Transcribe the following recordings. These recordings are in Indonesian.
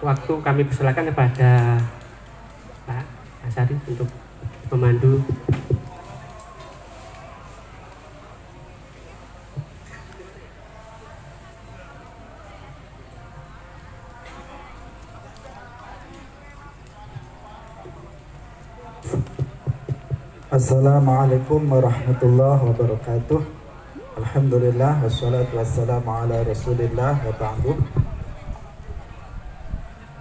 waktu kami persilakan kepada Pak Asari untuk memandu. Assalamualaikum warahmatullahi wabarakatuh. Alhamdulillah wassalatu wassalamu ala rasulillah wa ba'du.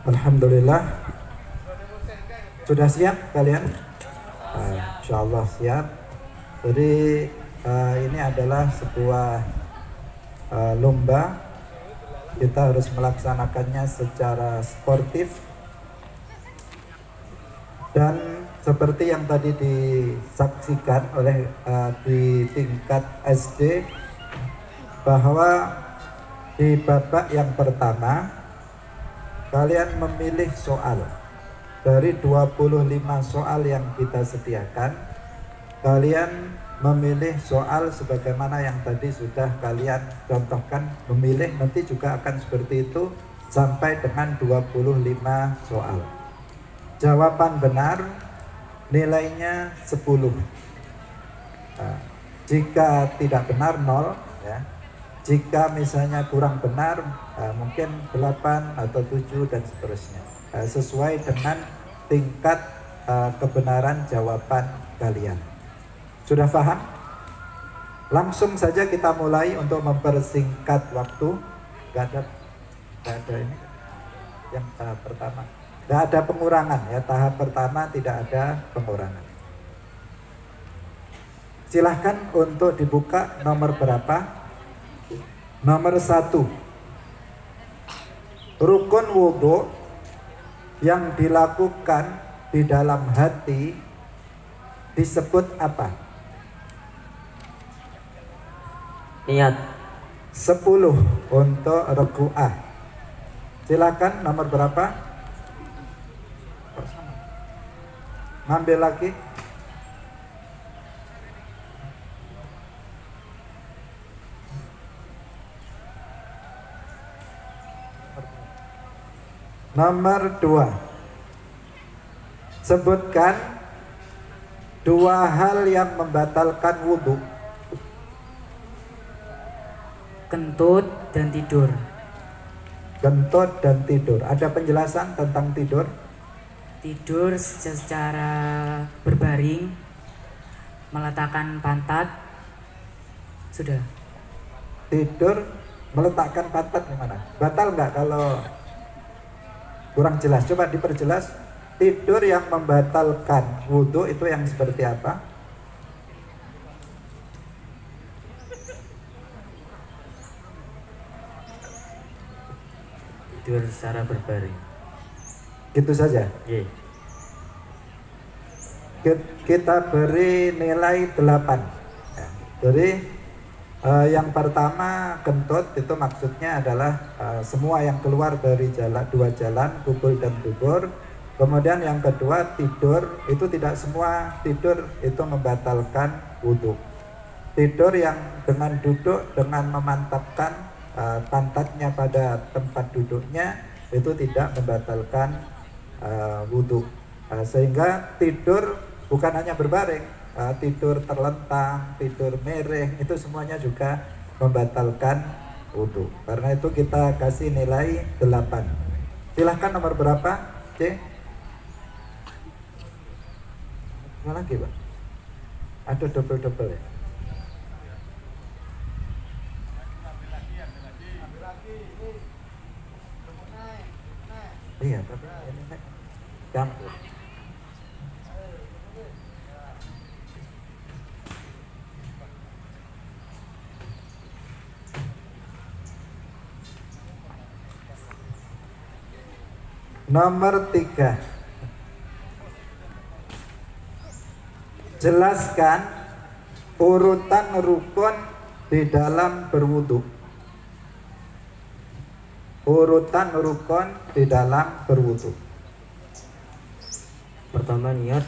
Alhamdulillah. Sudah siap kalian? Insyaallah siap. Jadi ini adalah sebuah lomba. Kita harus melaksanakannya secara sportif. Dan seperti yang tadi disaksikan oleh di tingkat SD, bahwa di babak yang pertama kalian memilih soal dari 25 soal yang kita sediakan. Kalian memilih soal sebagaimana yang tadi sudah kalian contohkan, memilih nanti juga akan seperti itu sampai dengan 25 soal. Jawaban benar nilainya 10. Jika tidak benar 0 ya. Jika misalnya kurang benar mungkin 8 atau 7 dan seterusnya. Sesuai dengan tingkat kebenaran jawaban kalian. Sudah paham? Langsung saja kita mulai untuk mempersingkat waktu. Gak ada ini yang tahap pertama. Tidak ada pengurangan ya, tahap pertama tidak ada pengurangan. Silahkan untuk dibuka nomor berapa? Nomor 1. Rukun wudhu yang dilakukan di dalam hati disebut apa? Niat. 10 untuk ruku'ah. Silahkan nomor berapa? Ngambil lagi. Nomor 2. Sebutkan 2 hal yang membatalkan wudhu. Kentut dan tidur. Kentut dan tidur. Ada penjelasan tentang tidur? Tidur secara berbaring, meletakkan pantat. Sudah. Tidur meletakkan pantat di mana? Batal nggak kalau kurang jelas? Coba diperjelas. Tidur yang membatalkan wudhu itu yang seperti apa? Tidur secara berbaring. Gitu saja. Yeah. Kita beri nilai 8 ya. Jadi yang pertama kentut itu maksudnya adalah semua yang keluar dari dua jalan, kubul dan dubur. Kemudian yang kedua tidur, itu tidak semua tidur itu membatalkan wudhu. Tidur yang dengan duduk, dengan memantapkan pantatnya pada tempat duduknya, itu tidak membatalkan wudhu. Sehingga tidur bukan hanya berbaring, tidur terlentang, tidur miring, itu semuanya juga membatalkan wudhu. Karena itu kita kasih nilai 8. Silahkan nomor berapa? C. Mana lagi, Pak? Ada double-double ya? Iya, tapi ini campur. Nomor 3. Jelaskan urutan rukun di dalam berwudu. Urutan rukun di dalam berwudu. Pertama niat,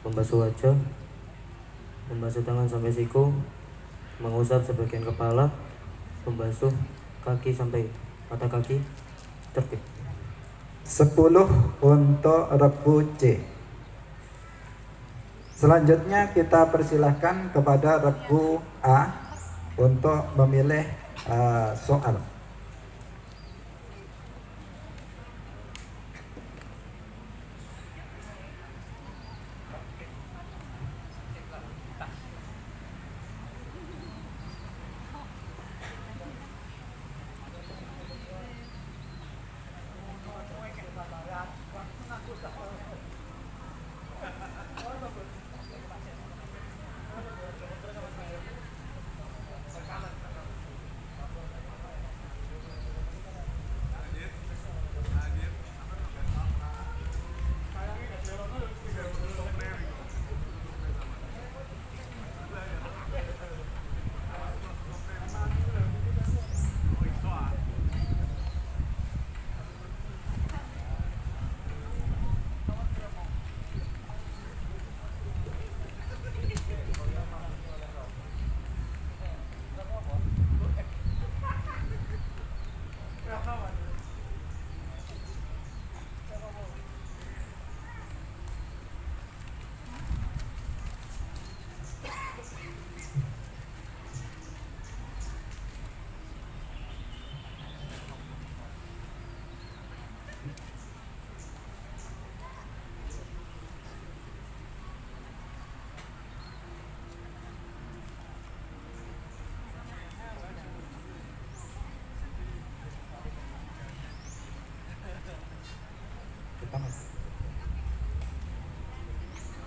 membasuh wajah, membasuh tangan sampai siku, mengusap sebagian kepala, membasuh kaki sampai mata kaki, tertib. 10 untuk Rebu C. Selanjutnya kita persilahkan kepada Rebu A untuk memilih soal.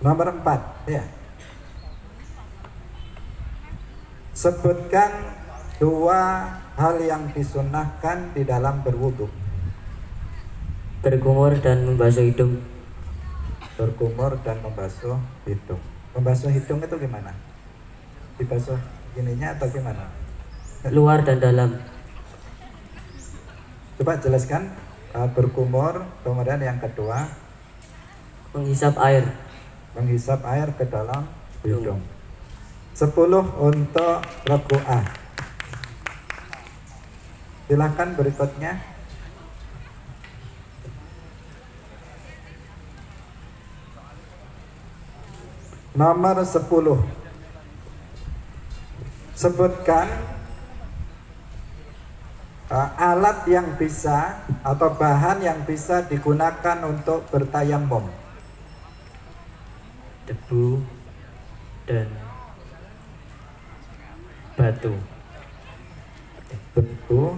Nomor 4 ya. Sebutkan 2 hal yang disunahkan di dalam berwudu. Berkumur dan membasuh hidung. Berkumur dan membasuh hidung. Membasuh hidung itu gimana? Dibasuh ininya atau gimana? Luar dan dalam. Coba jelaskan. Berkumur, kemudian yang kedua Menghisap air. menghisap air ke dalam hidung. 10 untuk Rebu A. Silakan berikutnya. Nomor 10. Sebutkan alat yang bisa atau bahan yang bisa digunakan untuk bertayamum. Debu dan batu. Debu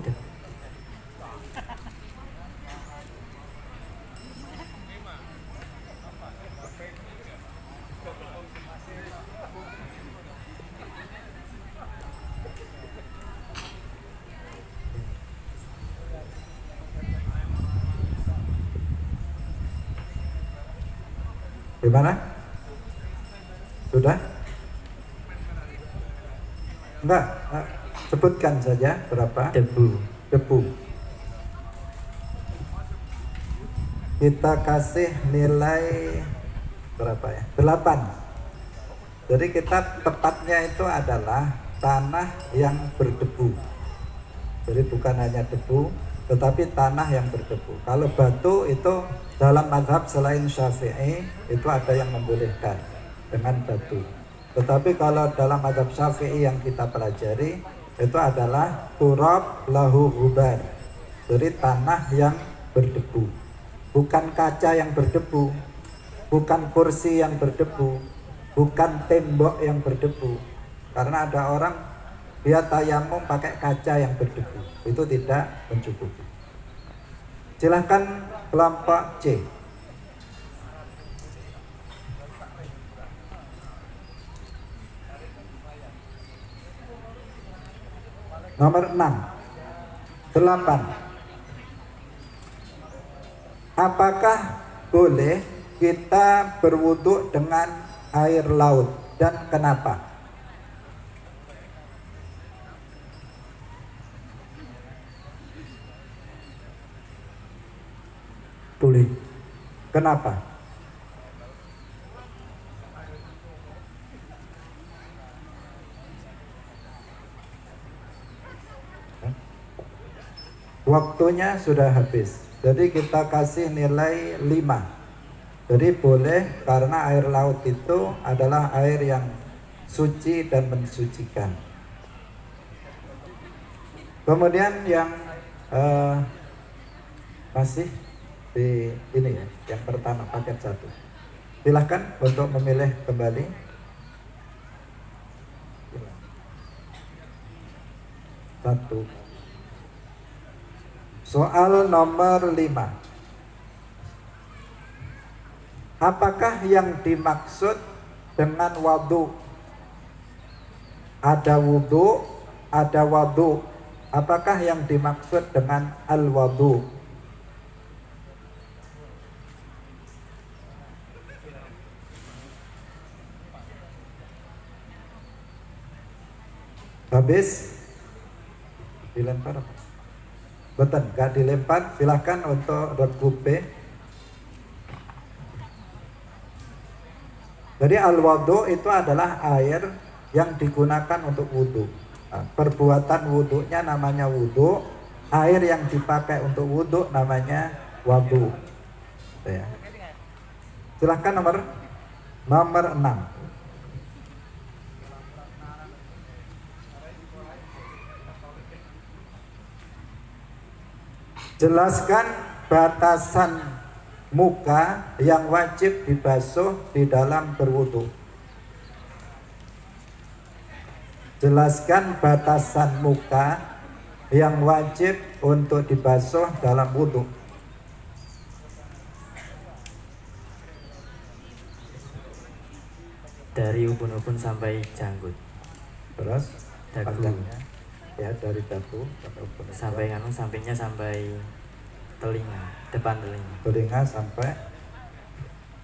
gimana? Sudah? Enggak, sebutkan saja berapa. Debu. Debu. Kita kasih nilai berapa ya? 8. Jadi kita tepatnya itu adalah tanah yang berdebu. Jadi bukan hanya debu, tetapi tanah yang berdebu. Kalau batu itu dalam mazhab selain Syafi'i itu ada yang membolehkan dengan batu. Tetapi kalau dalam mazhab Syafi'i yang kita pelajari itu adalah turab lahu ghubar. Jadi tanah yang berdebu. Bukan kaca yang berdebu, bukan kursi yang berdebu, bukan tembok yang berdebu. Karena ada orang dia tayamum pakai kaca yang berdebu, itu tidak mencukupi. Silahkan kelompok C. Nomor 6. 8. Apakah boleh kita berwudu dengan air laut dan kenapa? Boleh. Kenapa? Waktunya sudah habis. Jadi kita kasih nilai 5. Jadi boleh, karena air laut itu adalah air yang suci dan mensucikan. Kemudian yang masih di ini ya, yang pertama paket 1. Silahkan untuk memilih kembali. Satu. Soal nomor 5. Apakah yang dimaksud dengan wudhu? Ada wudhu, ada wudhu. Apakah yang dimaksud dengan al-wudhu? Habis? Dilempar apa? Betul, gak dilempar. Silahkan untuk regu B. Jadi al-wudhu itu adalah air yang digunakan untuk wudhu. Nah, perbuatan wudhunya namanya wudhu. Air yang dipakai untuk wudhu namanya wudhu. Ya. Silahkan nomor 6. Jelaskan batasan muka yang wajib dibasuh di dalam berwudu. Jelaskan batasan muka yang wajib untuk dibasuh dalam wudu. Dari ubun-ubun sampai janggut. Terus Dagu. panjangnya ya dari dagu Sampai sampingnya sampai telinga, depan telinga. telinga sampai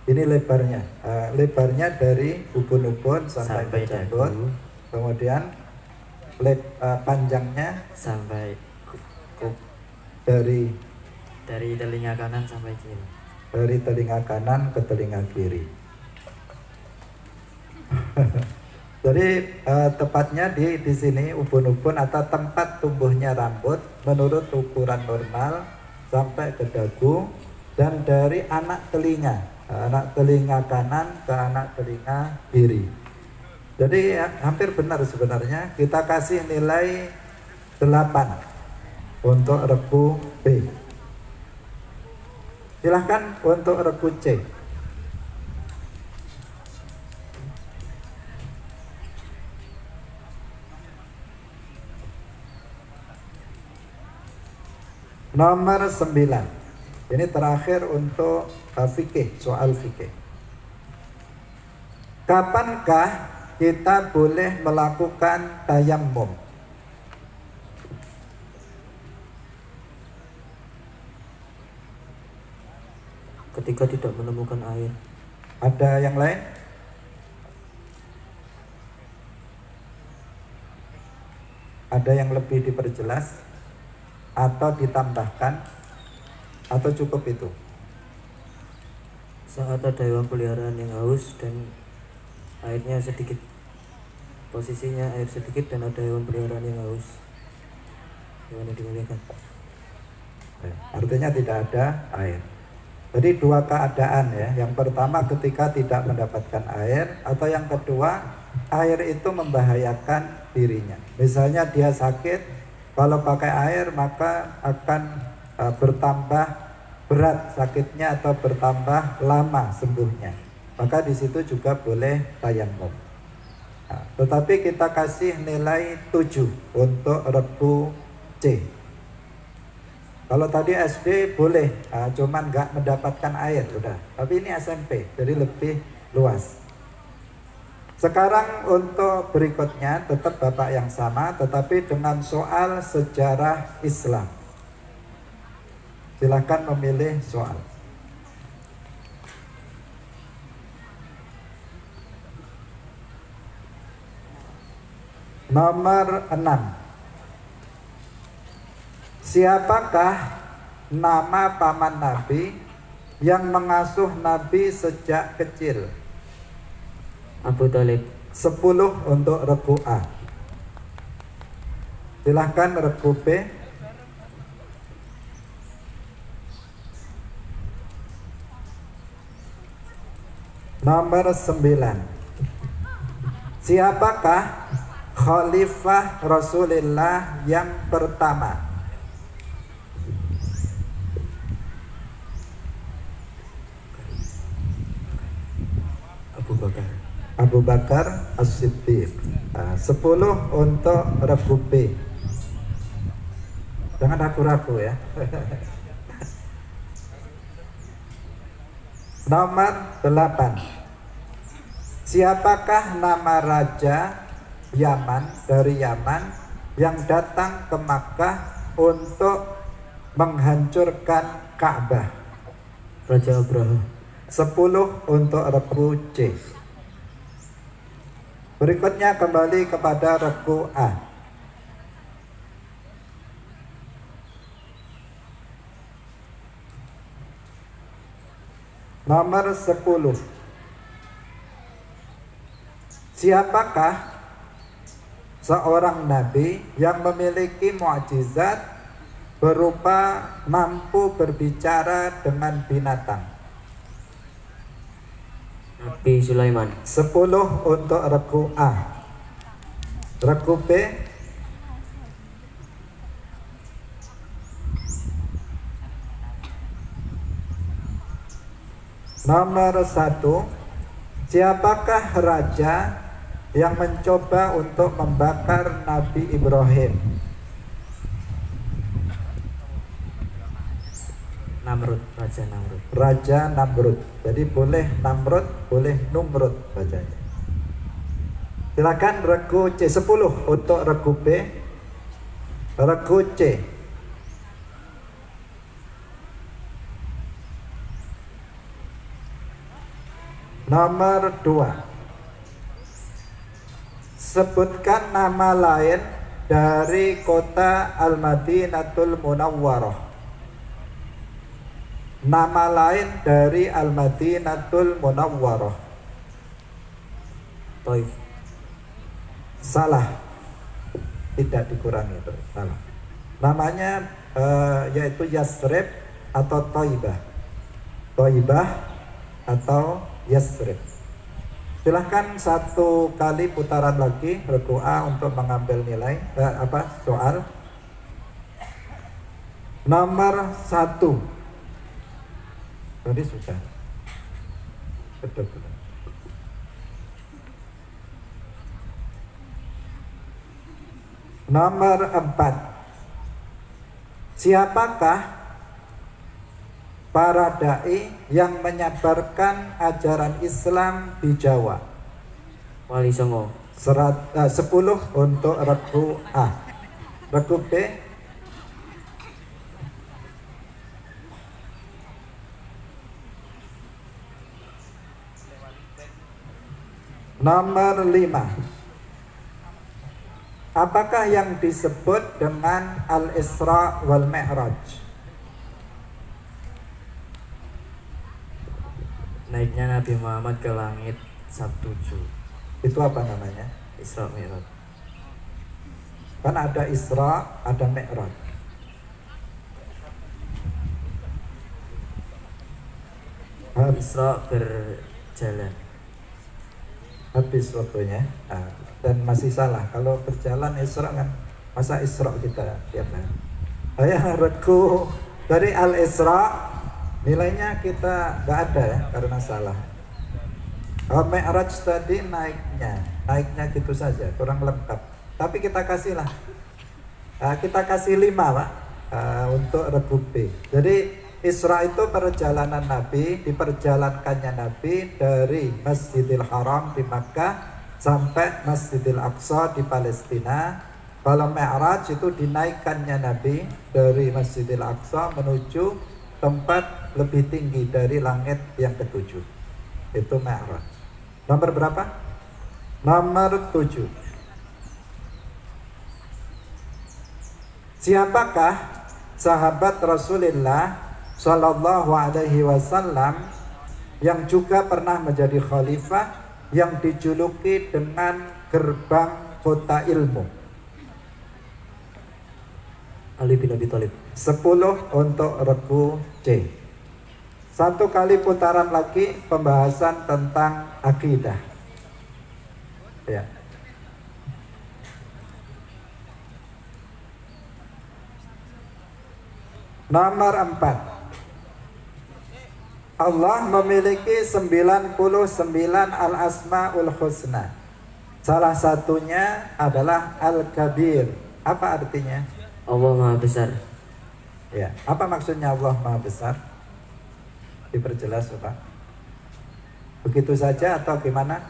ini lebarnya. Lebarnya dari ubun-ubun sampai ke janggut. dagu. Kemudian panjangnya Sampai dari telinga kanan sampai kiri. dari telinga kanan ke telinga kiri. Jadi tepatnya di sini ubun-ubun atau tempat tumbuhnya rambut menurut ukuran normal sampai ke dagu, dan dari anak telinga kanan ke anak telinga kiri. Jadi hampir benar sebenarnya. Kita kasih nilai 8 untuk regu B. Silahkan untuk regu C. Nomor 9. Ini terakhir untuk fikih, soal fikih. Kapankah kita boleh melakukan tayammum? Ketika tidak menemukan air. Ada yang lain? Ada yang lebih diperjelas atau ditambahkan atau cukup itu? Saat ada hewan peliharaan yang haus dan airnya sedikit, posisinya air sedikit dan ada hewan peliharaan yang haus, hewan yang dimuliakan. Artinya tidak ada air. Jadi dua keadaan ya. Yang pertama ketika tidak mendapatkan air, atau yang kedua air itu membahayakan dirinya. Misalnya dia sakit, kalau pakai air maka akan bertambah berat sakitnya atau bertambah lama sembuhnya. Maka di situ juga boleh tayammum. Nah, tetapi kita kasih nilai 7 untuk regu C. Kalau tadi SD boleh, cuman nggak mendapatkan air udah. Tapi ini SMP, jadi lebih luas. Sekarang untuk berikutnya tetap Bapak yang sama, tetapi dengan soal sejarah Islam. Silakan memilih soal. Nomor 6. Siapakah nama paman Nabi yang mengasuh Nabi sejak kecil? Abu Thalib. 10 untuk regu A. Silahkan regu B. Nomor 9. Siapakah khalifah Rasulullah yang pertama? Abu Bakar. Abu Bakar As-Siddiq. 10 untuk regu B. Jangan ragu-ragu ya. Nomor 8. Siapakah nama raja Yaman dari Yaman yang datang ke Makkah untuk menghancurkan Ka'bah? Raja Abraha. 10 untuk regu C. Berikutnya kembali kepada regu A. Nomor 10. Siapakah seorang nabi yang memiliki mukjizat berupa mampu berbicara dengan binatang? Nabi Sulaiman. 10 untuk regu A. Regu B. Nomor 1. Siapakah raja yang mencoba untuk membakar Nabi Ibrahim? Namrud. Raja Namrud. Raja Namrud. Jadi boleh Namrud, boleh Numrud bacanya. Silakan regu C. 10 untuk regu B. Regu C. Nomor 2. Sebutkan nama lain dari kota Al-Madinatul Munawwarah. Nama lain dari Al-Madinatul Munawwarah. Taif. Salah. Tidak dikurangi itu. Salah. Namanya yaitu Yasrib atau Thaibah. Thaibah atau Yasrib. Silahkan satu kali putaran lagi regu A untuk mengambil nilai soal. Nomor 1. Tadi sudah. Betul. Nomor 4. Siapakah para dai yang menyebarkan ajaran Islam di Jawa? Wali Songo. 10 untuk regu A. Regu B. Nomor 5. Apakah yang disebut dengan Al-Isra wal Mi'raj? Naiknya Nabi Muhammad ke langit Sabtu 7. Itu apa namanya? Isra Mi'raj. Kan ada Isra, ada Mi'raj. Isra berjalan. Habis waktunya. Dan masih salah. Kalau berjalan Isra kan, masa Isra kita tiap hari. Regu dari Al-Isra nilainya kita nggak ada ya, karena salah. Mi'raj tadi naiknya gitu saja, kurang lengkap. Tapi kita kasih lah, kita kasih 5 Pak, untuk regu B. Jadi Isra itu perjalanan Nabi, diperjalankannya Nabi dari Masjidil Haram di Makkah sampai Masjidil Aqsa di Palestina. Kalau Mi'raj itu dinaikkannya Nabi dari Masjidil Aqsa menuju tempat lebih tinggi dari langit yang ketujuh. Itu Mi'raj. Nomor berapa? Nomor 7. Siapakah sahabat Rasulullah Sallallahu Alaihi Wasallam yang juga pernah menjadi khalifah yang dijuluki dengan gerbang kota ilmu? Ali bin Abi Thalib. 10 untuk regu C. Satu kali putaran lagi pembahasan tentang akidah. Ya. Nomor 4. Allah memiliki 99 al-asma'ul husna. Salah satunya adalah Al-Kabir. Apa artinya? Allah Maha Besar. Ya, apa maksudnya Allah Maha Besar? Diperjelas, Pak. Begitu saja atau gimana?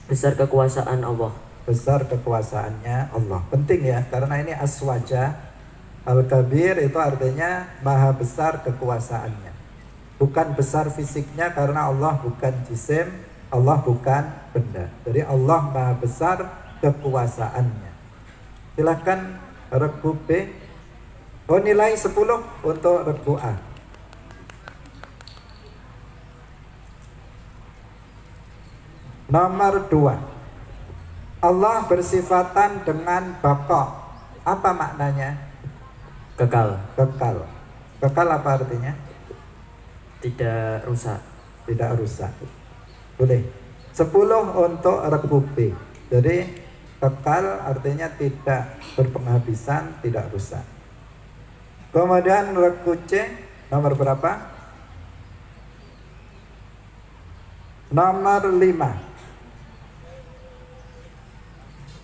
Besar kekuasaan Allah. Besar kekuasaannya Allah. Penting ya, karena ini aswaja. Al-Kabir itu artinya maha besar kekuasaannya. Bukan besar fisiknya, karena Allah bukan jisim, Allah bukan benda. Jadi Allah maha besar kekuasaannya. Silahkan regu B. Oh, nilai 10 untuk regu A. Nomor 2. Allah bersifatan dengan baqa. Apa maknanya? Kekal. Kekal. Kekal apa artinya? Tidak rusak. Tidak rusak. Boleh. 10 untuk regu B. Jadi kekal artinya tidak berpenghabisan, tidak rusak. Kemudian regu C nomor berapa? Nomor 5.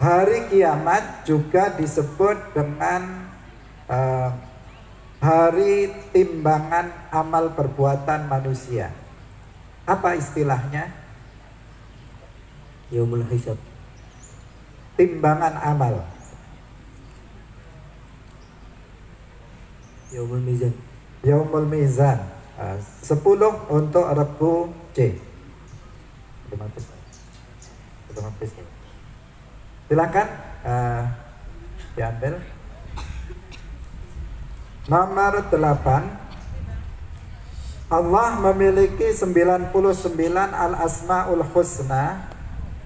Hari kiamat juga disebut dengan hari timbangan amal perbuatan manusia. Apa istilahnya? Yaumul Hisab. Timbangan amal. Yaumul Mizan. Yaumul Mizan. 10 untuk regu C. Silakan diambil. Nomor 8. Allah memiliki 99 al-asma'ul husna.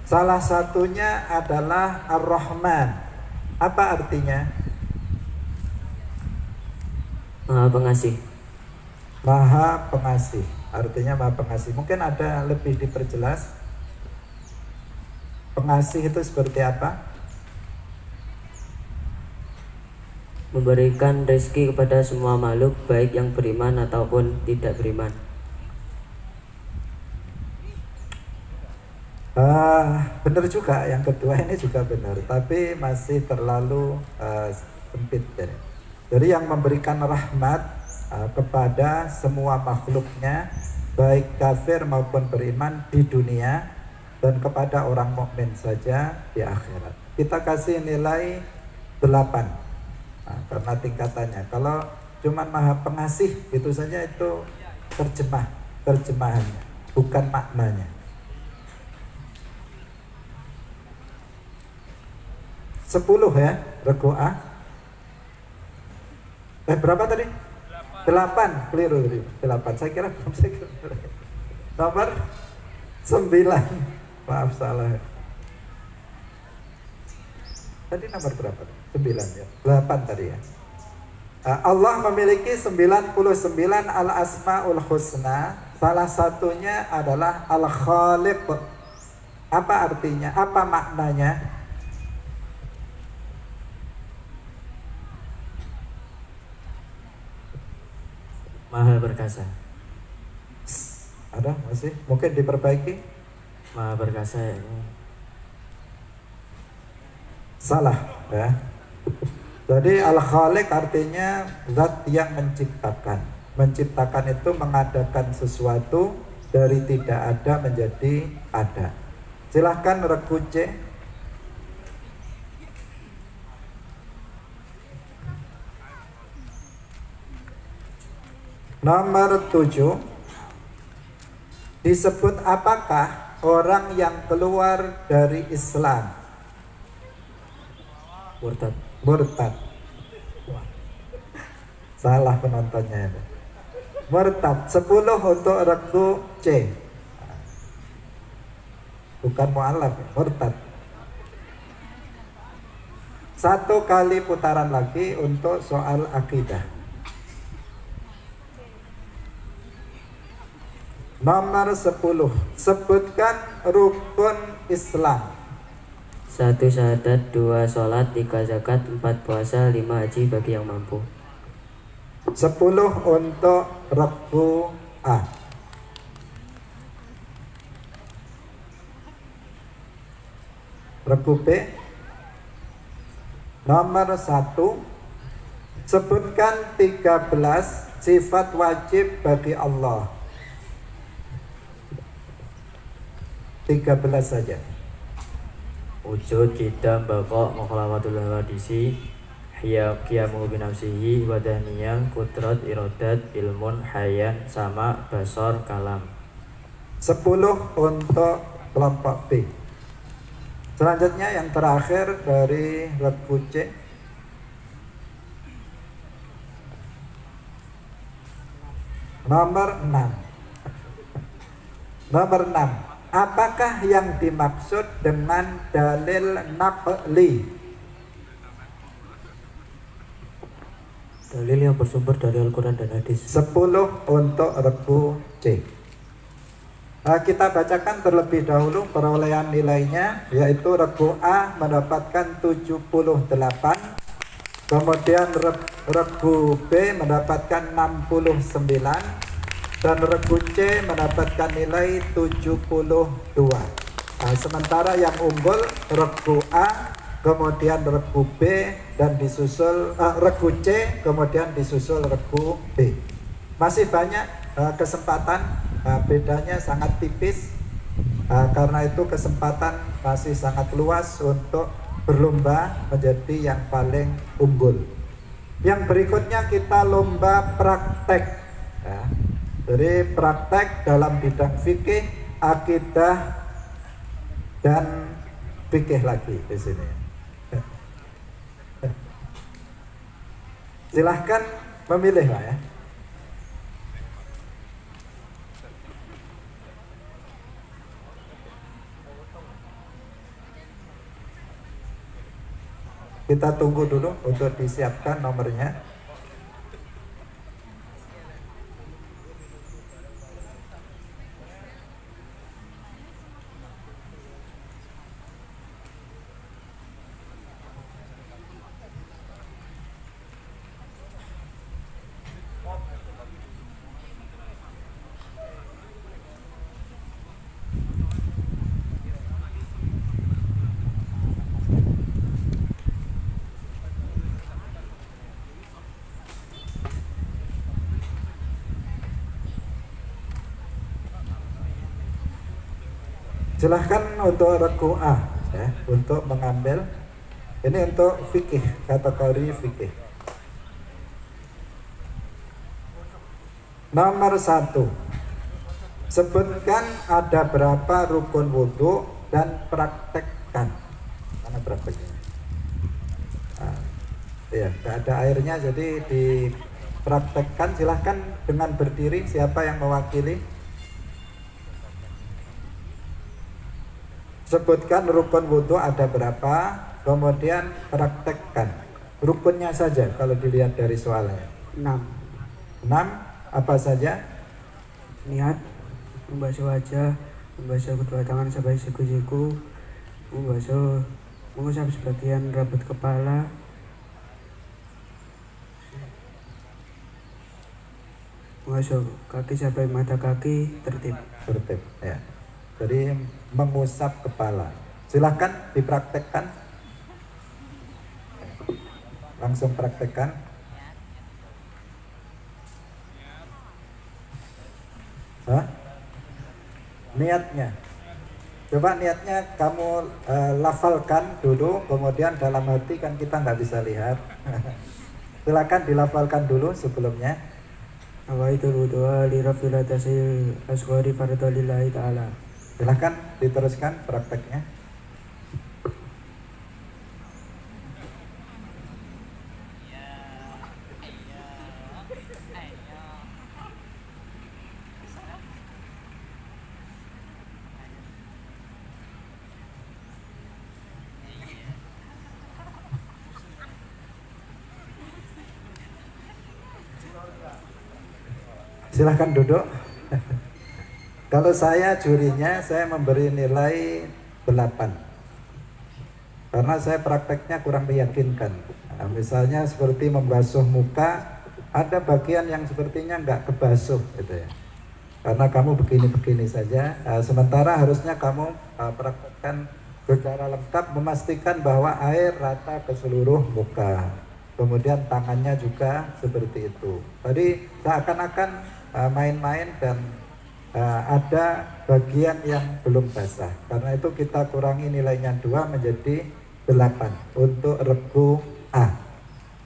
Salah satunya adalah Ar-Rahman. Apa artinya? Maha Pengasih. Maha Pengasih. Artinya Maha Pengasih. Mungkin ada lebih diperjelas. Pengasih itu seperti apa? Memberikan rezeki kepada semua makhluk, baik yang beriman ataupun tidak beriman. Benar juga, yang kedua ini juga benar, tapi masih terlalu sempit. Jadi yang memberikan rahmat kepada semua makhluknya, baik kafir maupun beriman di dunia, dan kepada orang mukmin saja di akhirat. Kita kasih nilai 8. Karena tingkatannya. Kalau cuma Maha Pengasih itu saja, itu terjemahannya, bukan maknanya. 10 ya, regu A. Berapa tadi? 8, keliru. 8, saya kira belum. Nomor 9. Maaf, salah. Tadi nomor berapa? 9 ya. 8 tadi ya. Allah memiliki 99 al-asma'ul husna. Salah satunya adalah Al-Khaliq. Apa artinya? Apa maknanya? Maha Perkasa. Ada masih? Mungkin diperbaiki? Maha Perkasa ya. Salah ya. Jadi Al-Khaliq artinya zat yang menciptakan. Menciptakan itu mengadakan sesuatu dari tidak ada menjadi ada. Silahkan regu C. Nomor 7. Disebut apakah orang yang keluar dari Islam? Murtad. Salah penontonnya itu. Murtad. 10 untuk regu C. Bukan mu'alaf, murtad. 1 kali putaran lagi untuk soal akidah. Nomor 10. Sebutkan rukun Islam. 1 syahadat, 2 sholat, 3 zakat, 4 puasa, 5 haji bagi yang mampu. 10 untuk regu A. Regu B. Nomor 1. Sebutkan 13 sifat wajib bagi Allah. 13 saja. Wujud, qidam, baqa, mukhlawatul hawadisi, qiyamu binafsihi, wadaniyah, kudrat, iradat, ilmun, hayan, sama, basar, kalam. 10 untuk kelompok B. Selanjutnya yang terakhir dari regu C. Nomor 6. Nomor 6. Apakah yang dimaksud dengan dalil naqli? Dalil yang bersumber dari Al-Quran dan hadis. 10 untuk regu C. Kita bacakan terlebih dahulu perolehan nilainya, yaitu regu A mendapatkan 78, kemudian regu B mendapatkan 69, dan regu C mendapatkan nilai 72. Sementara yang unggul regu A, kemudian regu B, dan disusul regu C, kemudian disusul regu B. Masih banyak kesempatan, bedanya sangat tipis, karena itu kesempatan masih sangat luas untuk berlomba menjadi yang paling unggul. Yang berikutnya kita lomba praktek. Jadi praktek dalam bidang fikih, akidah, dan fikih lagi di sini. Silahkan memilih Pak ya. Kita tunggu dulu untuk disiapkan nomornya. Silahkan untuk regu A ya, untuk mengambil. Ini untuk fikih, kategori fikih. Nomor 1. Sebutkan ada berapa rukun wudhu dan praktekkan. Mana prakteknya? Ya, tidak ada airnya, jadi dipraktekkan. Silahkan dengan berdiri. Siapa yang mewakili? Sebutkan rukun wudhu ada berapa, kemudian praktekkan. Rukunnya saja kalau dilihat dari soalnya. 6. 6 apa saja? Niat, membasuh wajah, membasuh kedua tangan sampai siku-siku, mengusap sebagian rambut kepala, mengusap kaki sampai mata kaki, tertib. Tertib ya. Jadi mengusap kepala. Silahkan dipraktekkan. Langsung praktekkan. Niatnya. Coba niatnya kamu lafalkan dulu, kemudian dalam hati kan kita nggak bisa lihat. Silakan dilafalkan dulu sebelumnya. Awaitul wudu'a li rafil atasil asghari fardalillahi ta'ala. Silahkan diteruskan prakteknya. Silahkan duduk. Kalau saya jurinya, saya memberi nilai 8. Karena saya prakteknya kurang meyakinkan. Nah, misalnya seperti membasuh muka, ada bagian yang sepertinya nggak kebasuh gitu ya. Karena kamu begini-begini saja. Sementara harusnya kamu praktekkan secara lengkap, memastikan bahwa air rata ke seluruh muka. Kemudian tangannya juga seperti itu. Tadi seakan-akan main-main dan ada bagian yang belum basah. Karena itu kita kurangi nilainya 2 menjadi 8 untuk regu A.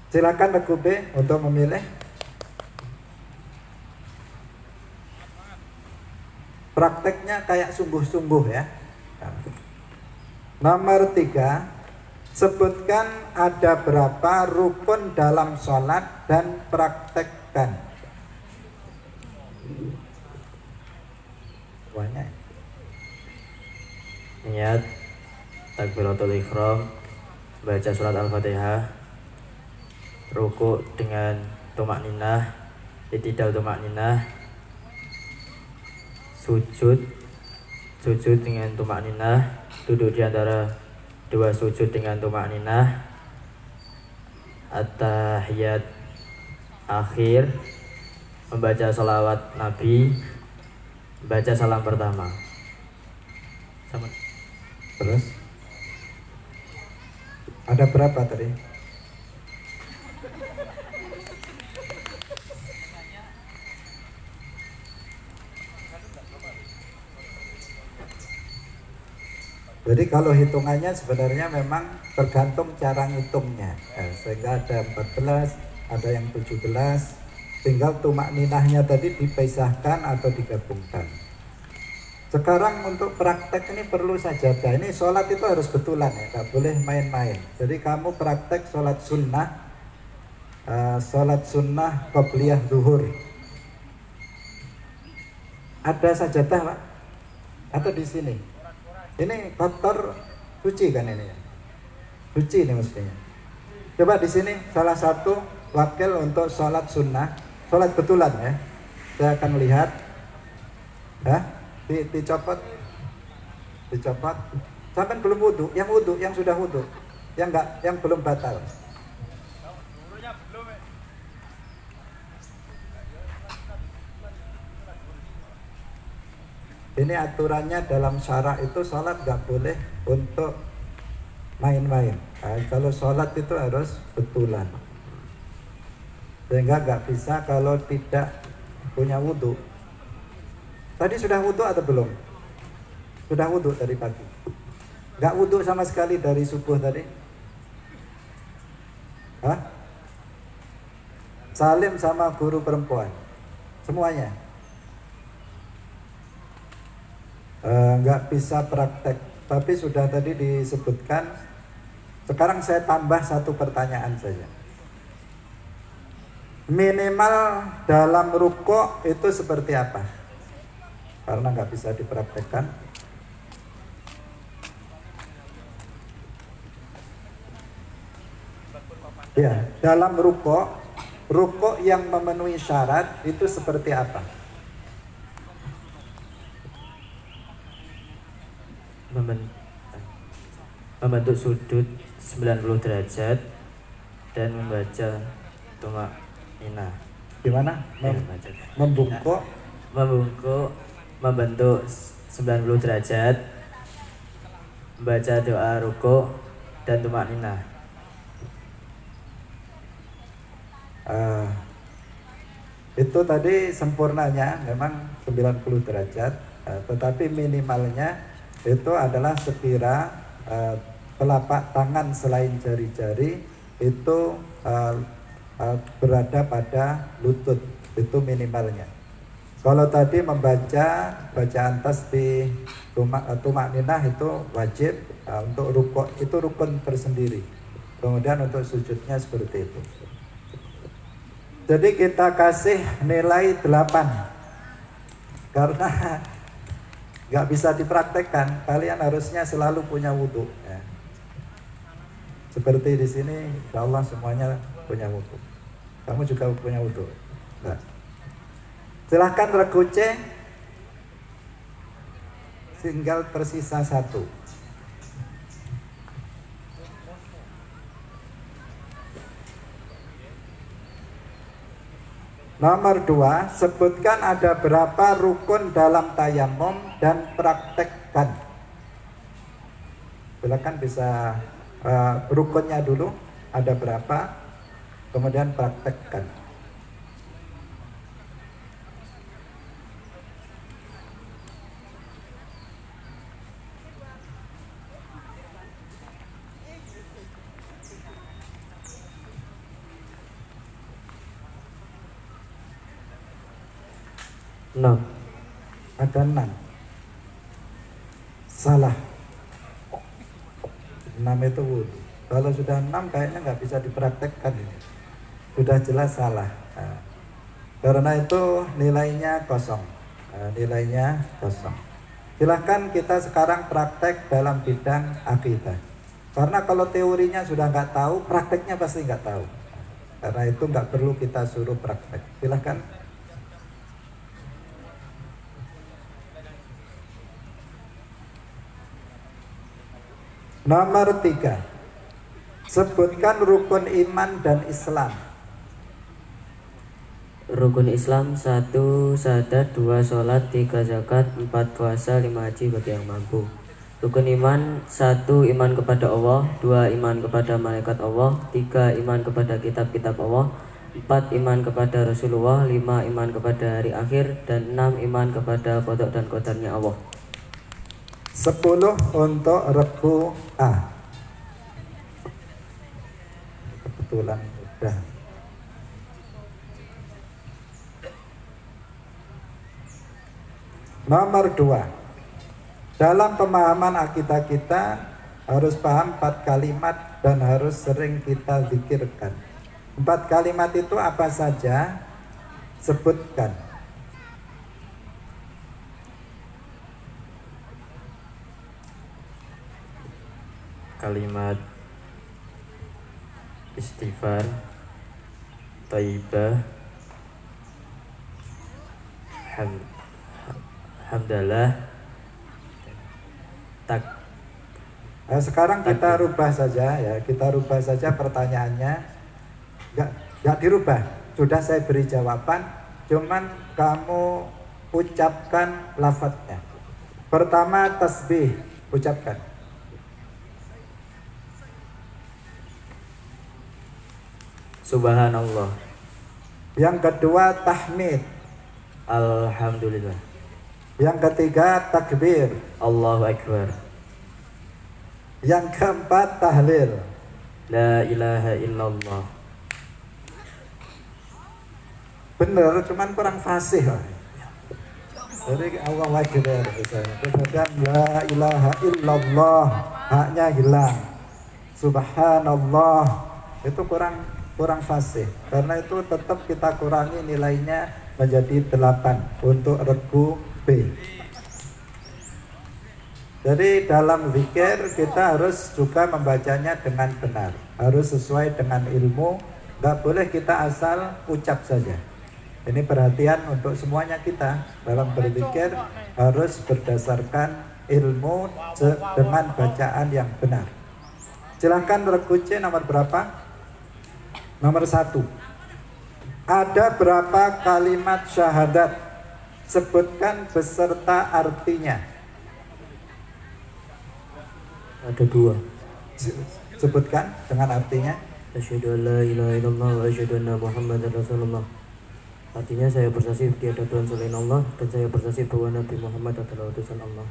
Silakan regu B untuk memilih. Prakteknya kayak sungguh-sungguh ya. Nomor 3, sebutkan ada berapa rukun dalam sholat dan praktekkan. Banyak. Niat, takbiratul ihram, baca surat Al-Fatihah, ruku dengan tumak ninah, i'tidal tumak ninah, sujud dengan tumak ninah, duduk di antara dua sujud dengan tumak ninah, at-tahiyat akhir, membaca sholawat Nabi, baca salam pertama. Sama. Terus ada berapa tadi? Jadi kalau hitungannya sebenarnya memang tergantung cara ngitungnya. Sehingga ada 14, ada yang 17. Tinggal tumak ninahnya tadi dipisahkan atau digabungkan. Sekarang untuk praktek ini perlu sajadah. Ini sholat itu harus betulan ya, nggak boleh main-main. Jadi kamu praktek sholat sunnah qobliyah zuhur. Ada sajadah Pak? Atau di sini? Ini kotor, suci kan ini ya? Suci ini mestinya. Coba di sini salah satu wakil untuk sholat sunnah, sholat betulan ya. Saya akan lihat. Dicopot. Sampai belum wudhu, yang sudah wudhu, yang belum batal. Ini aturannya dalam syara itu sholat gak boleh untuk main-main. Kalau sholat itu harus betulan. Sehingga gak bisa kalau tidak punya wudhu. Tadi sudah wudhu atau belum? Sudah wudhu tadi pagi. Gak wudhu sama sekali dari subuh tadi? Salim sama guru perempuan? Semuanya? Nggak bisa praktek, tapi sudah tadi disebutkan. Sekarang saya tambah satu pertanyaan saja. Minimal dalam rukuk itu seperti apa? Karena nggak bisa dipraktekkan. Ya, dalam rukuk yang memenuhi syarat itu seperti apa? Membentuk sudut 90 derajat dan membaca tumak ninah. Gimana? Membungkuk, membentuk 90 derajat, membaca doa ruku dan tumak ninah. Itu tadi sempurnanya memang 90 derajat, tetapi minimalnya itu adalah sekira telapak tangan selain jari-jari itu berada pada lutut, itu minimalnya. Kalau tadi membaca bacaan tasbih tumak ninah itu wajib, untuk rukuk itu rukun tersendiri. Kemudian untuk sujudnya seperti itu. Jadi kita kasih nilai 8 karena nggak bisa dipraktekkan. Kalian harusnya selalu punya wudhu ya. Seperti di sini, insya Allah semuanya punya wudhu. Kamu juga punya wudhu. Nah. Silahkan regu C. tinggal tersisa 1. Nomor 2, sebutkan ada berapa rukun dalam tayamum dan praktekkan. Silakan bisa rukunnya dulu ada berapa, kemudian praktekkan. Enam. Ada 6. Salah. 6 itu wudhu. Kalau sudah 6 kayaknya nggak bisa dipraktekkan ini. Sudah jelas salah. Nah, karena itu nilainya kosong. Nilainya kosong. Silahkan kita sekarang praktek dalam bidang akidah. Karena kalau teorinya sudah nggak tahu, prakteknya pasti nggak tahu. Karena itu nggak perlu kita suruh praktek. Silahkan. Nomor 3, sebutkan rukun iman dan Islam. Rukun Islam 1 syahadat, 2 sholat, 3 zakat, 4 puasa, 5 haji bagi yang mampu. Rukun iman 1 iman kepada Allah, 2 iman kepada malaikat Allah, 3 iman kepada kitab-kitab Allah, 4 iman kepada Rasulullah, 5 iman kepada hari akhir, dan 6 iman kepada qada dan qadarnya Allah. 10 untuk Rebu A. Kebetulan udah. Nomor 2, dalam pemahaman akidah kita harus paham 4 kalimat dan harus sering kita zikirkan. 4 kalimat itu apa saja? Sebutkan. Kalimat istighfar, thayyibah, hamdalah, Sekarang kita rubah saja ya, kita rubah saja pertanyaannya. Nggak dirubah, sudah saya beri jawaban, cuman kamu ucapkan lafadznya. Pertama tasbih, ucapkan. Subhanallah, Yang kedua tahmid. alhamdulillah, Yang ketiga takbir. Allahu akbar, Yang keempat tahlil. la ilaha illallah. Bener, cuman kurang fasih. Jadi Allah akbar misalnya. Kemudian la ilaha illallah, haknya hilang. Subhanallah, itu kurang fasih. Karena itu tetap kita kurangi nilainya menjadi 8 untuk regu B. Jadi dalam zikir kita harus juga membacanya dengan benar, harus sesuai dengan ilmu, nggak boleh kita asal ucap saja. Ini perhatian untuk semuanya kita dalam berzikir harus berdasarkan ilmu dengan bacaan yang benar. Silahkan regu C nomor berapa? Nomor 1. Ada berapa kalimat syahadat? Sebutkan beserta artinya. Ada 2. Sebutkan dengan artinya. Asyhadu an la ilaha illallah wa asyhadu anna Muhammadar Rasulullah. Artinya saya bersaksi tiada Tuhan selain Allah dan saya bersaksi bahwa Nabi Muhammad adalah utusan Allah.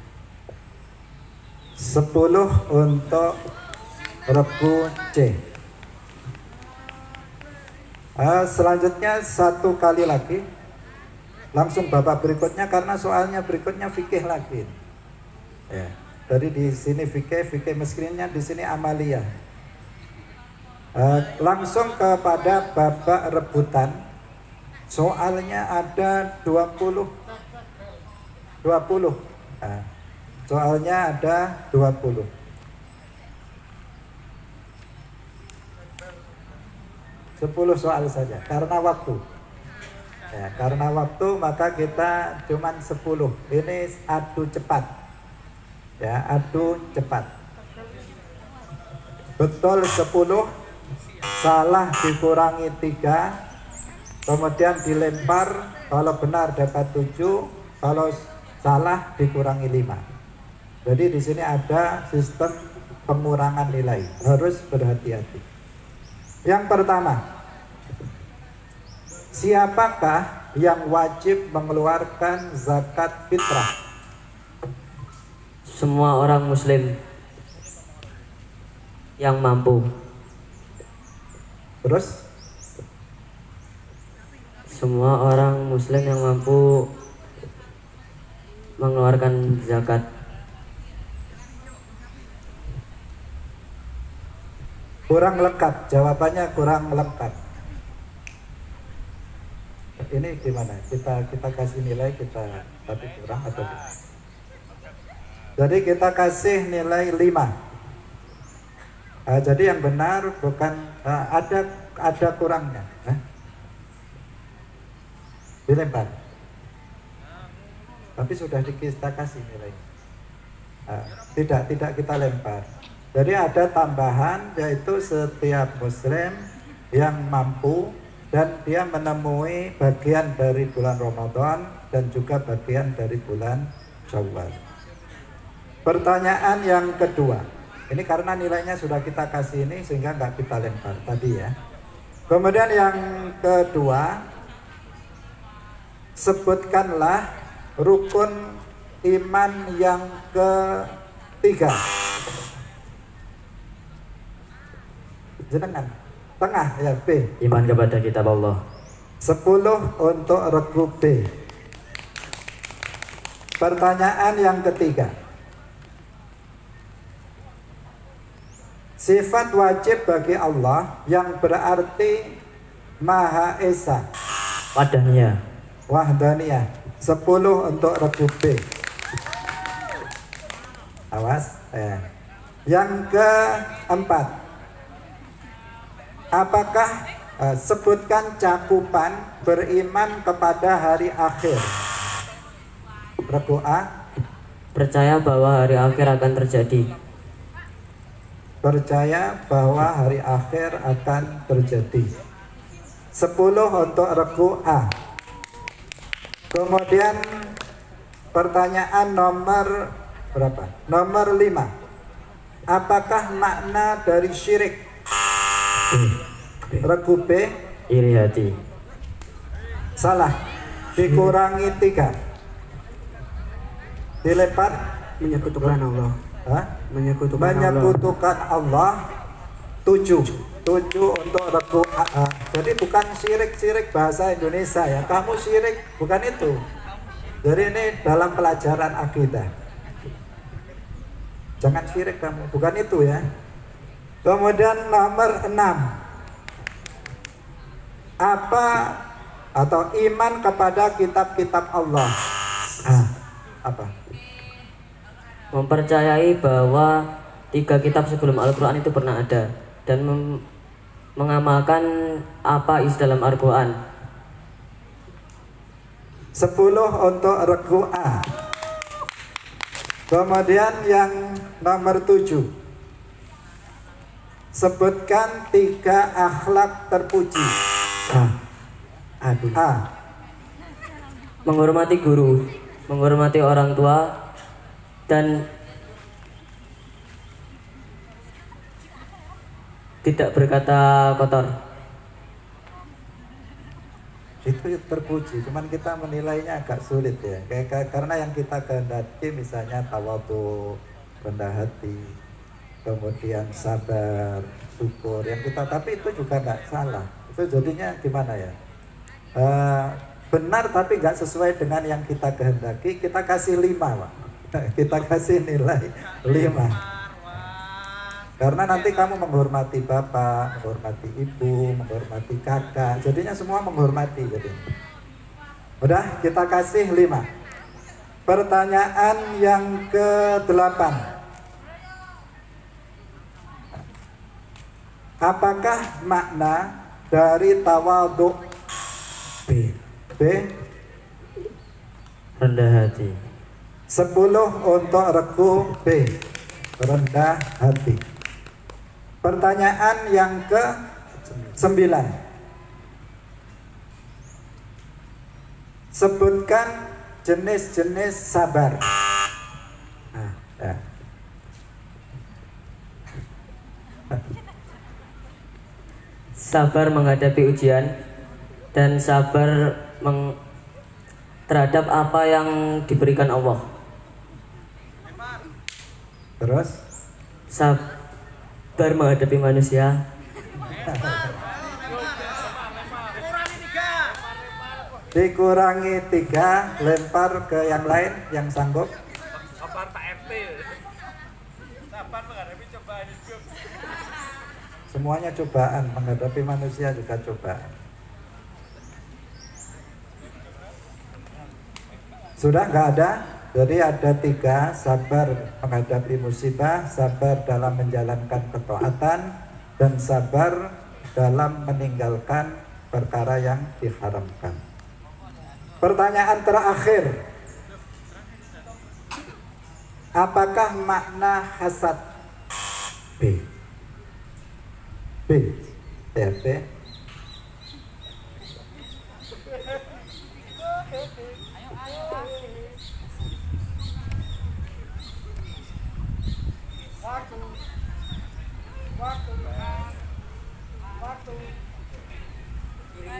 10 untuk Rebu C. Selanjutnya 1 kali lagi. Langsung babak berikutnya karena soalnya berikutnya fikih lagi. Ya. Dari di sini fikih miskinnya di sini amaliyah. Langsung kepada babak rebutan. Soalnya ada 20. Soalnya ada 20. Sepuluh soal saja karena waktu. Ya, karena waktu maka kita cuman 10. Ini adu cepat. Ya, adu cepat. Betul 10, salah dikurangi 3, kemudian dilempar, kalau benar dapat 7, kalau salah dikurangi 5. Jadi di sini ada sistem pengurangan nilai, harus berhati-hati. Yang pertama, siapakah yang wajib mengeluarkan zakat fitrah? Semua orang muslim yang mampu. Terus Semua orang muslim yang mampu mengeluarkan zakat. kurang lengkap, jawabannya kurang lengkap. Ini gimana? Kita kasih nilai kita tapi kurang atau tidak? Jadi kita kasih nilai 5. Jadi yang benar bukan ada kurangnya. Dilempar. Tapi sudah kita kasih nilai. Tidak kita lempar. Jadi ada tambahan, yaitu setiap muslim yang mampu dan dia menemui bagian dari bulan Ramadan dan juga bagian dari bulan Syawal. Pertanyaan yang kedua, ini karena nilainya sudah kita kasih ini sehingga nggak kita lempar tadi ya. Kemudian yang kedua, sebutkanlah rukun iman yang ketiga. Jenengan tengah ya, B. Iman kepada kitab Allah. 10 untuk regu B. Pertanyaan yang ketiga, sifat wajib bagi Allah yang berarti Maha Esa, Wahdaniya. Wahdaniyah. 10 untuk regu B. Awas ya. Yang keempat, apakah sebutkan cakupan beriman kepada hari akhir? Regu A. Percaya bahwa hari akhir akan terjadi. Percaya bahwa hari akhir akan terjadi. 10 untuk regu A. Kemudian pertanyaan nomor berapa? Nomor 5. Apakah makna dari syirik? Regu B. Iri hati. Salah. Dikurangi 3. Dilempar. Menyekutukan Allah. Hah? Menyekutukan Allah. 7 untuk regu A. Jadi bukan syirik bahasa Indonesia ya. Kamu syirik, bukan itu. Jadi ini dalam pelajaran akidah. Jangan syirik kamu, bukan itu ya. Kemudian nomor 6. Apa atau iman kepada kitab-kitab Allah? Apa? Mempercayai bahwa 3 kitab sebelum Al-Quran itu pernah ada dan mengamalkan apa isi dalam Al-Quran. 10 untuk regu A. Kemudian yang nomor 7, sebutkan 3 akhlak terpuji. A. Menghormati guru, menghormati orang tua, dan tidak berkata kotor. Itu terpuji, cuman kita menilainya agak sulit ya. Karena yang kita kehendaki misalnya tawadhu, rendah hati, kemudian sabar, syukur yang kita, tapi itu juga nggak salah. Itu jadinya gimana ya? Benar tapi nggak sesuai dengan yang kita kehendaki, kita kasih 5 Pak. Kita kasih nilai 5. Karena nanti kamu menghormati bapak, menghormati ibu, menghormati kakak, jadinya semua menghormati. Jadi udah, kita kasih 5. Pertanyaan yang ke-8, apakah makna dari tawadhu? B. Rendah hati. 10 untuk regu B, rendah hati. Pertanyaan yang ke-9. Sebutkan jenis-jenis sabar. Nah, ya. Sabar menghadapi ujian dan sabar terhadap apa yang diberikan Allah. Terus Sabar menghadapi manusia. Dikurangi 3, lempar ke yang lain yang sanggup. Sabar Pak RT. Sabar menghadapi cobaan hidup. Semuanya cobaan, menghadapi manusia juga cobaan. Sudah nggak ada? Jadi ada 3, sabar menghadapi musibah, sabar dalam menjalankan ketaatan, dan sabar dalam meninggalkan perkara yang diharamkan. Pertanyaan terakhir. Apakah makna hasad? B. TRT.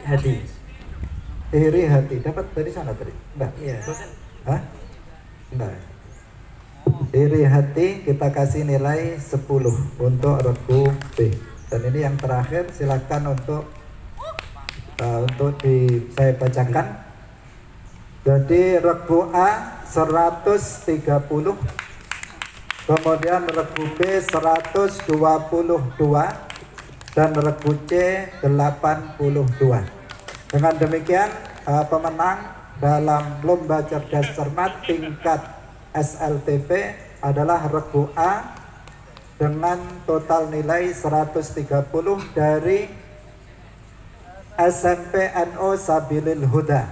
Hati. Iri hati. Dapat dari sana tadi? Enggak. Iya. Hah? Enggak. Iri hati kita kasih nilai 10 untuk regu B. Dan ini yang terakhir, silakan untuk saya bacakan. Jadi regu A 130, kemudian regu B 122, dan regu C 82. Dengan demikian pemenang dalam lomba cerdas cermat tingkat SLTP adalah regu A dengan total nilai 130 dari SMP NU Sabilil Huda.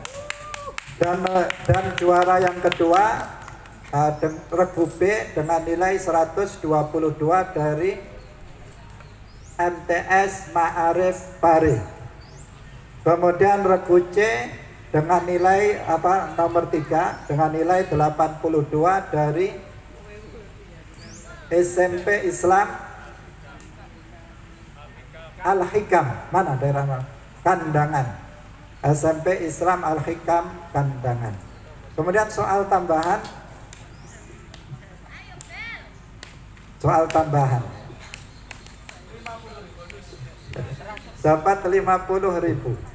Dan juara yang kedua regu B dengan nilai 122 dari MTS Ma'arif Pare. Kemudian regu C dengan nilai nomor 3 dengan nilai 82 dari SMP Islam Al-Hikam. Mana daerah mana? Kandangan. SMP Islam Al-Hikam Kandangan. Kemudian soal tambahan. Dapat 50.000.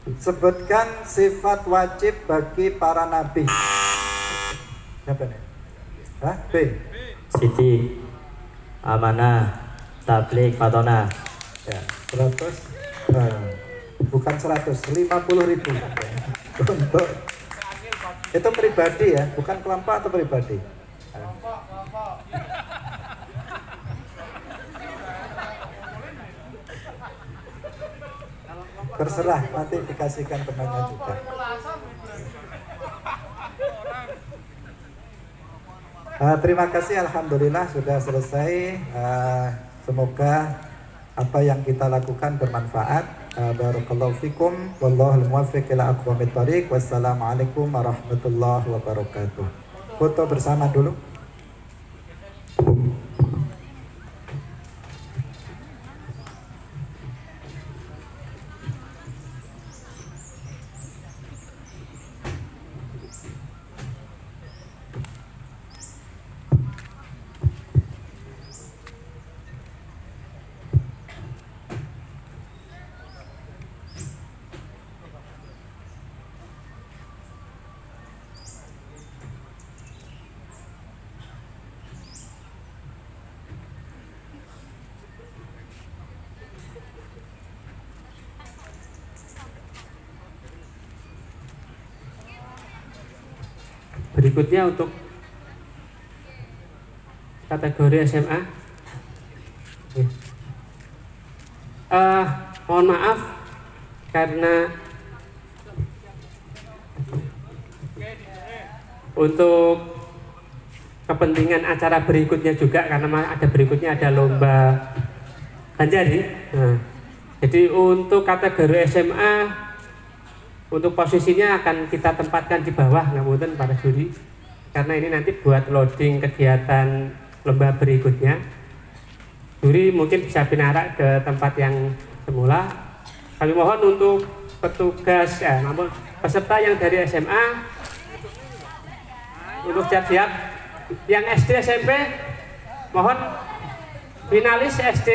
Sebutkan sifat wajib bagi para nabi. Siapa nih? Hah? B. Siti, amanah, tablik, fatona. Ya, 100. Bukan 100, 50.000. Untuk itu pribadi ya, bukan kelompok atau pribadi. Terserah, nanti dikasihkan temannya juga. Terima kasih, alhamdulillah sudah selesai. Semoga apa yang kita lakukan bermanfaat. Barakallahu fikum, wallahul muwaffiq ila aqwamit thoriq. Wassalamualaikum warahmatullahi wabarakatuh. Foto bersama dulu. Berikutnya untuk kategori SMA. Mohon maaf karena untuk kepentingan acara berikutnya juga, karena ada berikutnya ada lomba Banjari. Nah, jadi untuk kategori SMA untuk posisinya akan kita tempatkan di bawah, ngapunten para juri, karena ini nanti buat loading kegiatan lomba berikutnya. Juri mungkin bisa pinarak ke tempat yang semula. Kami mohon untuk petugas, namun peserta yang dari SMA untuk siap-siap. Yang SD SMP mohon finalis SD